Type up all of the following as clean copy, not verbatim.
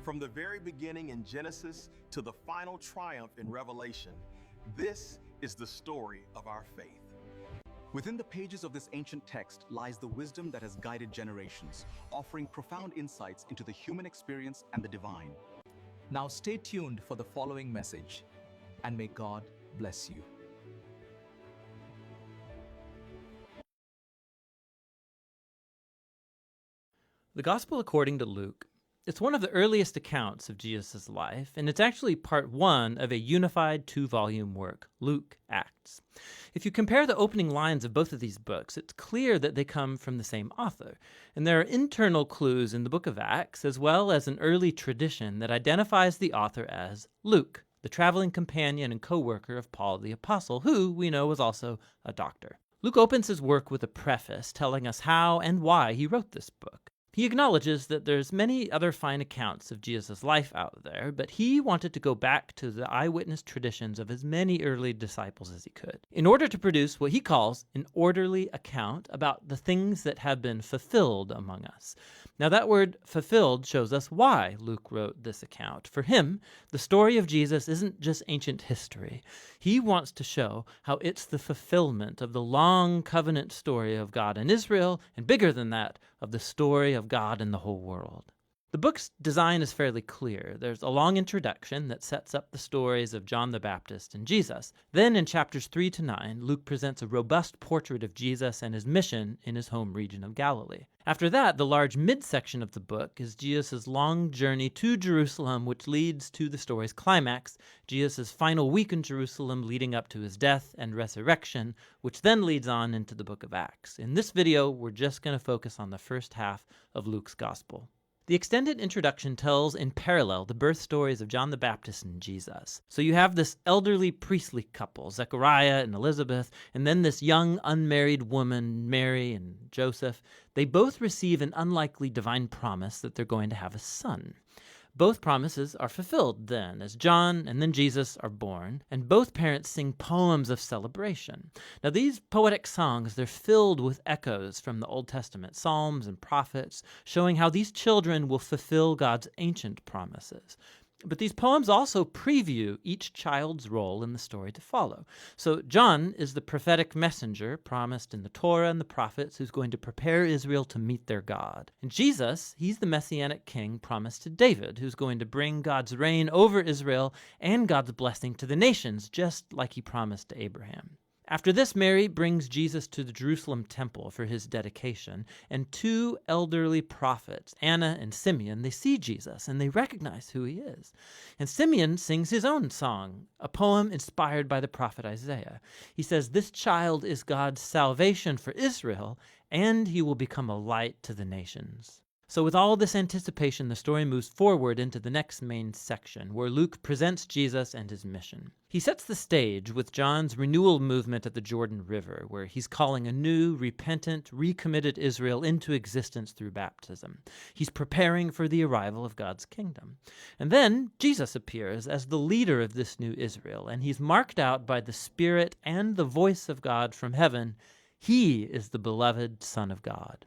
From the very beginning in Genesis to the final triumph in Revelation, this is the story of our faith. Within the pages of this ancient text lies the wisdom that has guided generations, offering profound insights into the human experience and the divine. Now stay tuned for the following message, and may God bless you. The Gospel according to Luke. It's one of the earliest accounts of Jesus' life, and it's actually part one of a unified two-volume work, Luke Acts. If you compare the opening lines of both of these books, it's clear that they come from the same author, and there are internal clues in the book of Acts, as well as an early tradition that identifies the author as Luke, the traveling companion and co-worker of Paul the Apostle, who we know was also a doctor. Luke opens his work with a preface telling us how and why he wrote this book. He acknowledges that there's many other fine accounts of Jesus' life out there, but he wanted to go back to the eyewitness traditions of as many early disciples as he could, in order to produce what he calls an orderly account about the things that have been fulfilled among us. Now that word fulfilled shows us why Luke wrote this account. For him, the story of Jesus isn't just ancient history. He wants to show how it's the fulfillment of the long covenant story of God and Israel, and bigger than that, of the story of God in the whole world. The book's design is fairly clear. There's a long introduction that sets up the stories of John the Baptist and Jesus. Then in chapters 3 to 9, Luke presents a robust portrait of Jesus and his mission in his home region of Galilee. After that, the large midsection of the book is Jesus' long journey to Jerusalem, which leads to the story's climax, Jesus' final week in Jerusalem leading up to his death and resurrection, which then leads on into the book of Acts. In this video, we're just going to focus on the first half of Luke's gospel. The extended introduction tells in parallel the birth stories of John the Baptist and Jesus. So you have this elderly priestly couple, Zechariah and Elizabeth, and then this young unmarried woman, Mary and Joseph. They both receive an unlikely divine promise that they're going to have a son. Both promises are fulfilled then, as John and then Jesus are born, and both parents sing poems of celebration. Now these poetic songs, they're filled with echoes from the Old Testament, Psalms and prophets, showing how these children will fulfill God's ancient promises. But these poems also preview each child's role in the story to follow. So John is the prophetic messenger promised in the Torah and the prophets who's going to prepare Israel to meet their God. And Jesus, he's the messianic king promised to David, who's going to bring God's reign over Israel and God's blessing to the nations, just like he promised to Abraham. After this, Mary brings Jesus to the Jerusalem temple for his dedication, and two elderly prophets, Anna and Simeon, they see Jesus and they recognize who he is. And Simeon sings his own song, a poem inspired by the prophet Isaiah. He says, "This child is God's salvation for Israel, and he will become a light to the nations." So with all this anticipation, the story moves forward into the next main section, where Luke presents Jesus and his mission. He sets the stage with John's renewal movement at the Jordan River, where he's calling a new, repentant, recommitted Israel into existence through baptism. He's preparing for the arrival of God's kingdom. And then Jesus appears as the leader of this new Israel, and he's marked out by the Spirit and the voice of God from heaven. He is the beloved Son of God.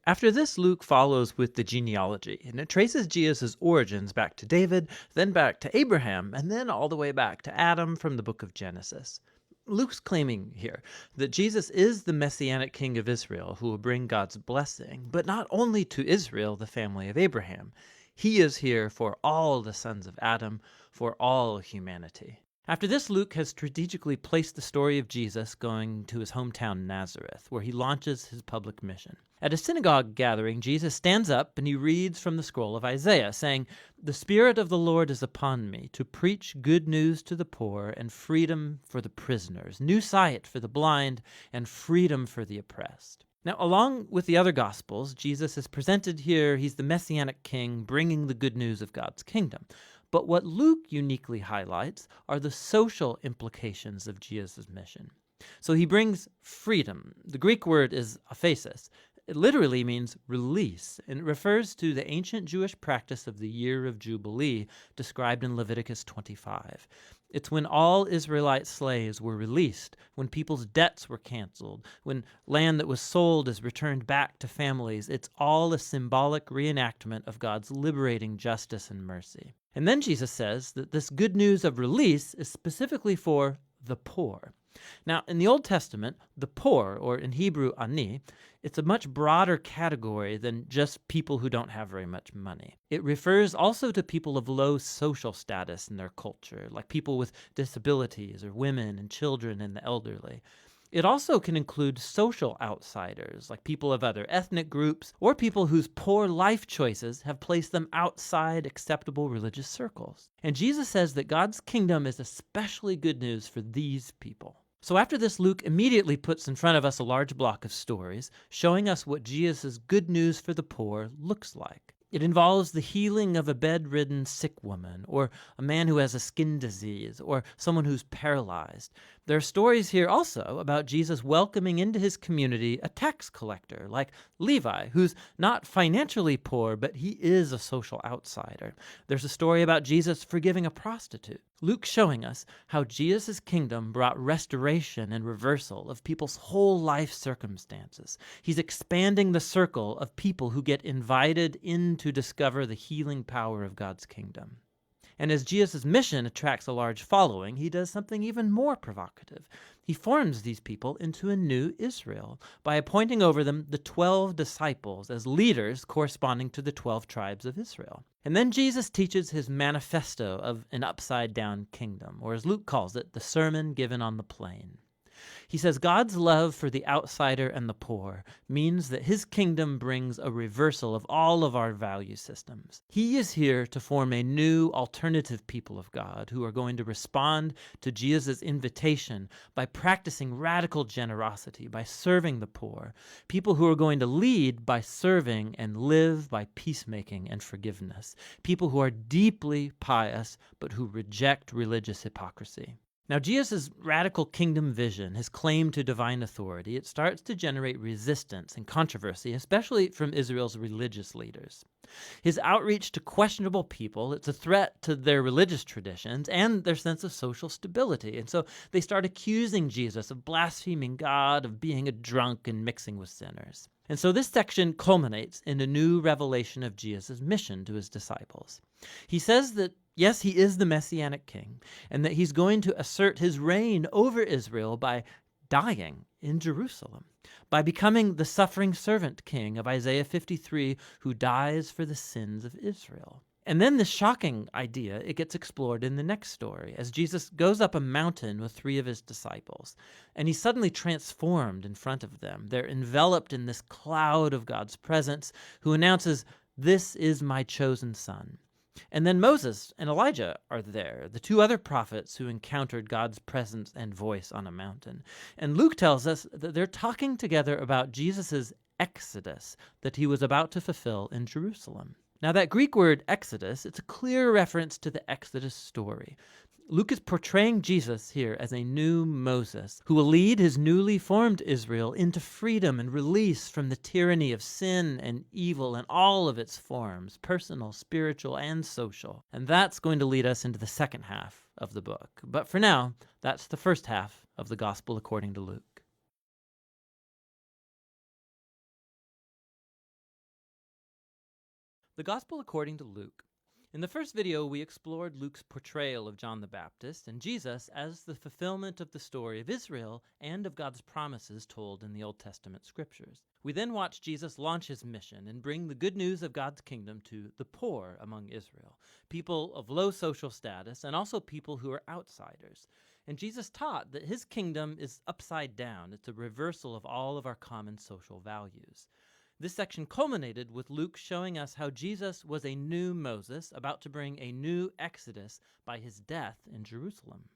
After this, Luke follows with the genealogy, and it traces Jesus' origins back to David, then back to Abraham, and then all the way back to Adam from the book of Genesis. Luke's claiming here that Jesus is the messianic king of Israel who will bring God's blessing, but not only to Israel, the family of Abraham. He is here for all the sons of Adam, for all humanity. After this, Luke has strategically placed the story of Jesus going to his hometown Nazareth, where he launches his public mission. At a synagogue gathering, Jesus stands up and he reads from the scroll of Isaiah, saying, "The Spirit of the Lord is upon me, to preach good news to the poor and freedom for the prisoners, new sight for the blind and freedom for the oppressed." Now, along with the other Gospels, Jesus is presented here, he's the Messianic King bringing the good news of God's kingdom. But what Luke uniquely highlights are the social implications of Jesus' mission. So he brings freedom. The Greek word is aphesis. It literally means release, and it refers to the ancient Jewish practice of the year of Jubilee described in Leviticus 25. It's when all Israelite slaves were released, when people's debts were canceled, when land that was sold is returned back to families. It's all a symbolic reenactment of God's liberating justice and mercy. And then Jesus says that this good news of release is specifically for the poor. Now, in the Old Testament, the poor, or in Hebrew, ani, it's a much broader category than just people who don't have very much money. It refers also to people of low social status in their culture, like people with disabilities or women and children and the elderly. It also can include social outsiders, like people of other ethnic groups, or people whose poor life choices have placed them outside acceptable religious circles. And Jesus says that God's kingdom is especially good news for these people. So after this, Luke immediately puts in front of us a large block of stories, showing us what Jesus' good news for the poor looks like. It involves the healing of a bedridden sick woman, or a man who has a skin disease, or someone who's paralyzed. There are stories here also about Jesus welcoming into his community a tax collector like Levi, who's not financially poor, but he is a social outsider. There's a story about Jesus forgiving a prostitute. Luke's showing us how Jesus' kingdom brought restoration and reversal of people's whole life circumstances. He's expanding the circle of people who get invited in to discover the healing power of God's kingdom. And as Jesus' mission attracts a large following, he does something even more provocative. He forms these people into a new Israel by appointing over them the 12 disciples as leaders corresponding to the 12 tribes of Israel. And then Jesus teaches his manifesto of an upside-down kingdom, or as Luke calls it, the Sermon Given on the Plain. He says God's love for the outsider and the poor means that his kingdom brings a reversal of all of our value systems. He is here to form a new alternative people of God who are going to respond to Jesus' invitation by practicing radical generosity, by serving the poor. People who are going to lead by serving and live by peacemaking and forgiveness. People who are deeply pious but who reject religious hypocrisy. Now, Jesus' radical kingdom vision, his claim to divine authority, it starts to generate resistance and controversy, especially from Israel's religious leaders. His outreach to questionable people, it's a threat to their religious traditions and their sense of social stability. And so they start accusing Jesus of blaspheming God, of being a drunk and mixing with sinners. And so this section culminates in a new revelation of Jesus' mission to his disciples. He says that yes, he is the Messianic king, and that he's going to assert his reign over Israel by dying in Jerusalem, by becoming the suffering servant king of Isaiah 53 who dies for the sins of Israel. And then this shocking idea, it gets explored in the next story as Jesus goes up a mountain with 3 of his disciples, and he's suddenly transformed in front of them. They're enveloped in this cloud of God's presence who announces, "This is my chosen son." And then Moses and Elijah are there, the 2 other prophets who encountered God's presence and voice on a mountain. And Luke tells us that they're talking together about Jesus' exodus that he was about to fulfill in Jerusalem. Now that Greek word exodus, it's a clear reference to the Exodus story. Luke is portraying Jesus here as a new Moses who will lead his newly formed Israel into freedom and release from the tyranny of sin and evil in all of its forms, personal, spiritual, and social. And that's going to lead us into the second half of the book. But for now, that's the first half of the Gospel according to Luke. The Gospel according to Luke. In the first video, we explored Luke's portrayal of John the Baptist and Jesus as the fulfillment of the story of Israel and of God's promises told in the Old Testament scriptures. We then watched Jesus launch his mission and bring the good news of God's kingdom to the poor among Israel, people of low social status and also people who are outsiders. And Jesus taught that his kingdom is upside down. It's a reversal of all of our common social values. This section culminated with Luke showing us how Jesus was a new Moses about to bring a new Exodus by his death in Jerusalem.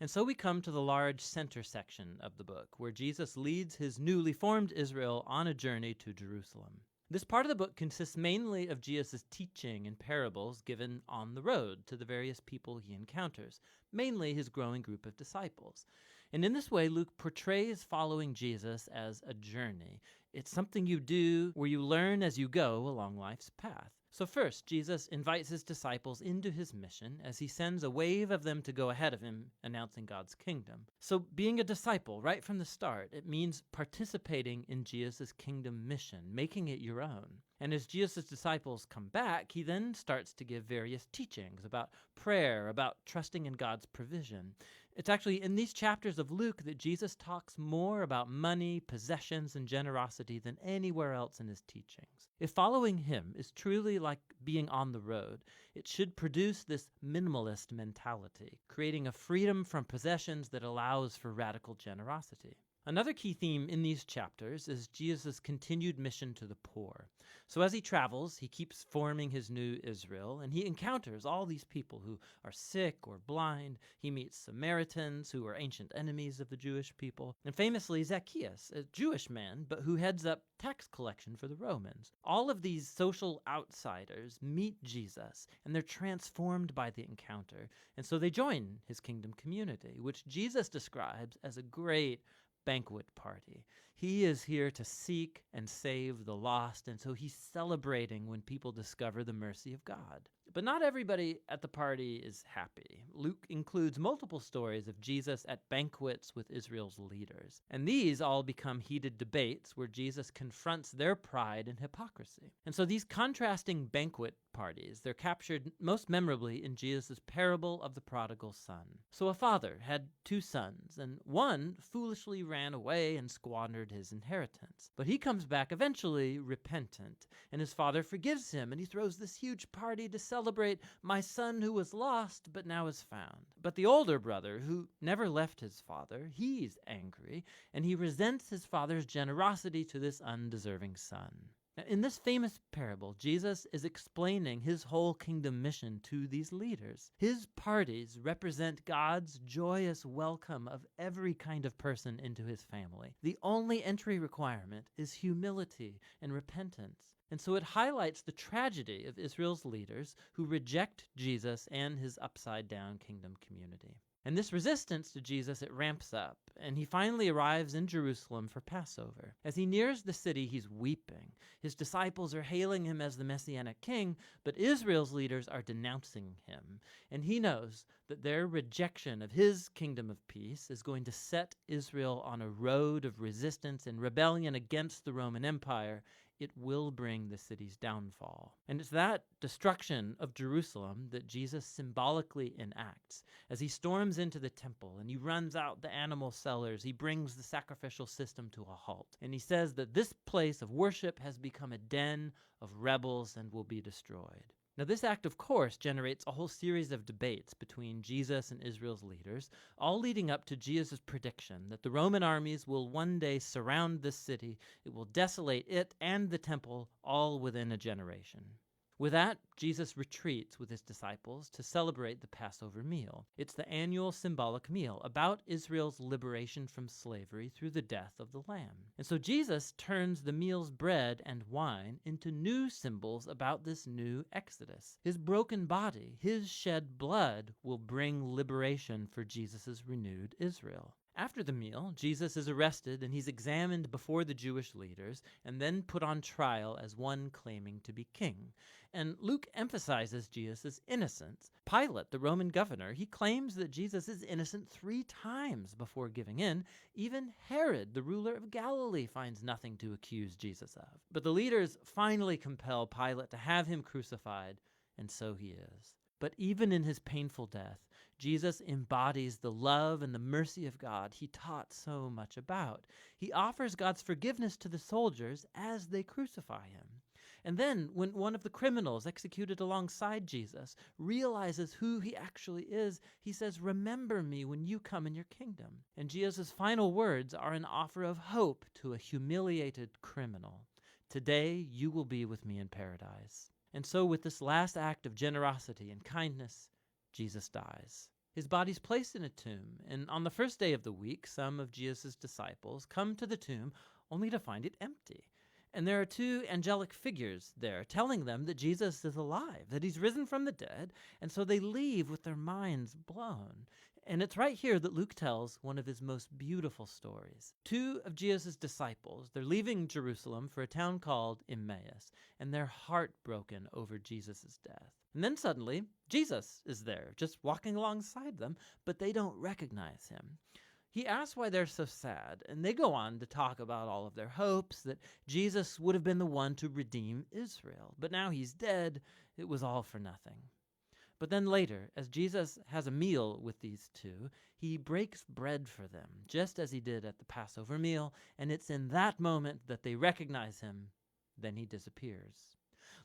And so we come to the large center section of the book, where Jesus leads his newly formed Israel on a journey to Jerusalem. This part of the book consists mainly of Jesus' teaching and parables given on the road to the various people he encounters, mainly his growing group of disciples. And in this way, Luke portrays following Jesus as a journey. It's something you do where you learn as you go along life's path. So first, Jesus invites his disciples into his mission as he sends a wave of them to go ahead of him, announcing God's kingdom. So being a disciple right from the start, it means participating in Jesus' kingdom mission, making it your own. And as Jesus' disciples come back, he then starts to give various teachings about prayer, about trusting in God's provision. It's actually in these chapters of Luke that Jesus talks more about money, possessions, and generosity than anywhere else in his teachings. If following him is truly like being on the road, it should produce this minimalist mentality, creating a freedom from possessions that allows for radical generosity. Another key theme in these chapters is Jesus' continued mission to the poor. So as he travels, he keeps forming his new Israel, and he encounters all these people who are sick or blind. He meets Samaritans, who are ancient enemies of the Jewish people, and famously Zacchaeus, a Jewish man, but who heads up tax collection for the Romans. All of these social outsiders meet Jesus, and they're transformed by the encounter, and so they join his kingdom community, which Jesus describes as a great banquet party. He is here to seek and save the lost, and so he's celebrating when people discover the mercy of God. But not everybody at the party is happy. Luke includes multiple stories of Jesus at banquets with Israel's leaders, and these all become heated debates where Jesus confronts their pride and hypocrisy. And so these contrasting banquet parties, they're captured most memorably in Jesus' parable of the prodigal son. So a father had two sons, and one foolishly ran away and squandered his inheritance. But he comes back eventually repentant, and his father forgives him, and he throws this huge party to celebrate my son who was lost but now is found. But the older brother, who never left his father, he's angry, and he resents his father's generosity to this undeserving son. Now, in this famous parable, Jesus is explaining his whole kingdom mission to these leaders. His parties represent God's joyous welcome of every kind of person into his family. The only entry requirement is humility and repentance. And so it highlights the tragedy of Israel's leaders who reject Jesus and his upside-down kingdom community. And this resistance to Jesus, it ramps up, and he finally arrives in Jerusalem for Passover. As he nears the city, he's weeping. His disciples are hailing him as the Messianic king, but Israel's leaders are denouncing him. And he knows that their rejection of his kingdom of peace is going to set Israel on a road of resistance and rebellion against the Roman Empire. It will bring the city's downfall. And it's that destruction of Jerusalem that Jesus symbolically enacts. As he storms into the temple and he runs out the animal sellers, he brings the sacrificial system to a halt. And he says that this place of worship has become a den of rebels and will be destroyed. Now, this act, of course, generates a whole series of debates between Jesus and Israel's leaders, all leading up to Jesus' prediction that the Roman armies will one day surround this city. It will desolate it and the temple all within a generation. With that, Jesus retreats with his disciples to celebrate the Passover meal. It's the annual symbolic meal about Israel's liberation from slavery through the death of the Lamb. And so Jesus turns the meal's bread and wine into new symbols about this new Exodus. His broken body, his shed blood, will bring liberation for Jesus' renewed Israel. After the meal, Jesus is arrested and he's examined before the Jewish leaders and then put on trial as one claiming to be king. And Luke emphasizes Jesus' innocence. Pilate, the Roman governor, he claims that Jesus is innocent 3 times before giving in. Even Herod, the ruler of Galilee, finds nothing to accuse Jesus of. But the leaders finally compel Pilate to have him crucified, and so he is. But even in his painful death, Jesus embodies the love and the mercy of God he taught so much about. He offers God's forgiveness to the soldiers as they crucify him. And then, when one of the criminals executed alongside Jesus realizes who he actually is, he says, "Remember me when you come in your kingdom." And Jesus' final words are an offer of hope to a humiliated criminal. "Today you will be with me in paradise." And so with this last act of generosity and kindness, Jesus dies. His body's placed in a tomb, and on the first day of the week, some of Jesus' disciples come to the tomb only to find it empty. And there are 2 angelic figures there telling them that Jesus is alive, that he's risen from the dead, and so they leave with their minds blown. And it's right here that Luke tells one of his most beautiful stories. Two of Jesus' disciples, they're leaving Jerusalem for a town called Emmaus, and they're heartbroken over Jesus' death. And then suddenly, Jesus is there, just walking alongside them, but they don't recognize him. He asks why they're so sad, and they go on to talk about all of their hopes, that Jesus would have been the one to redeem Israel. But now he's dead, it was all for nothing. But then later, as Jesus has a meal with these two, he breaks bread for them, just as he did at the Passover meal, and it's in that moment that they recognize him. Then he disappears.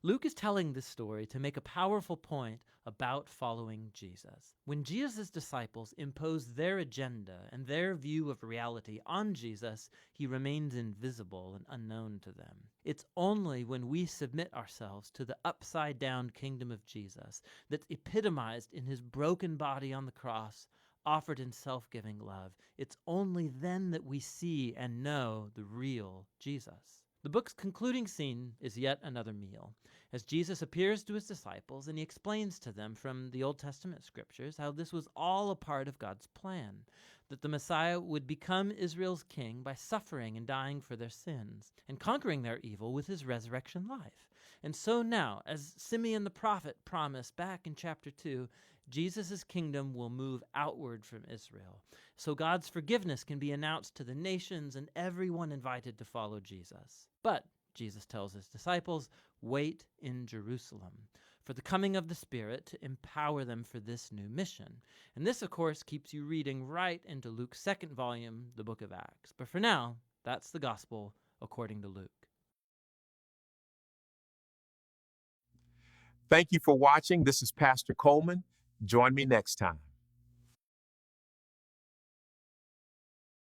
Luke is telling this story to make a powerful point about following Jesus. When Jesus' disciples impose their agenda and their view of reality on Jesus, he remains invisible and unknown to them. It's only when we submit ourselves to the upside-down kingdom of Jesus that's epitomized in his broken body on the cross, offered in self-giving love. It's only then that we see and know the real Jesus. The book's concluding scene is yet another meal, as Jesus appears to his disciples and he explains to them from the Old Testament scriptures how this was all a part of God's plan, that the Messiah would become Israel's king by suffering and dying for their sins, and conquering their evil with his resurrection life. And so now, as Simeon the prophet promised back in chapter 2, Jesus' kingdom will move outward from Israel, so God's forgiveness can be announced to the nations and everyone invited to follow Jesus. But, Jesus tells his disciples, wait in Jerusalem for the coming of the Spirit to empower them for this new mission. And this, of course, keeps you reading right into Luke's second volume, the book of Acts. But for now, that's the gospel according to Luke. Thank you for watching. This is Pastor Coleman. Join me next time.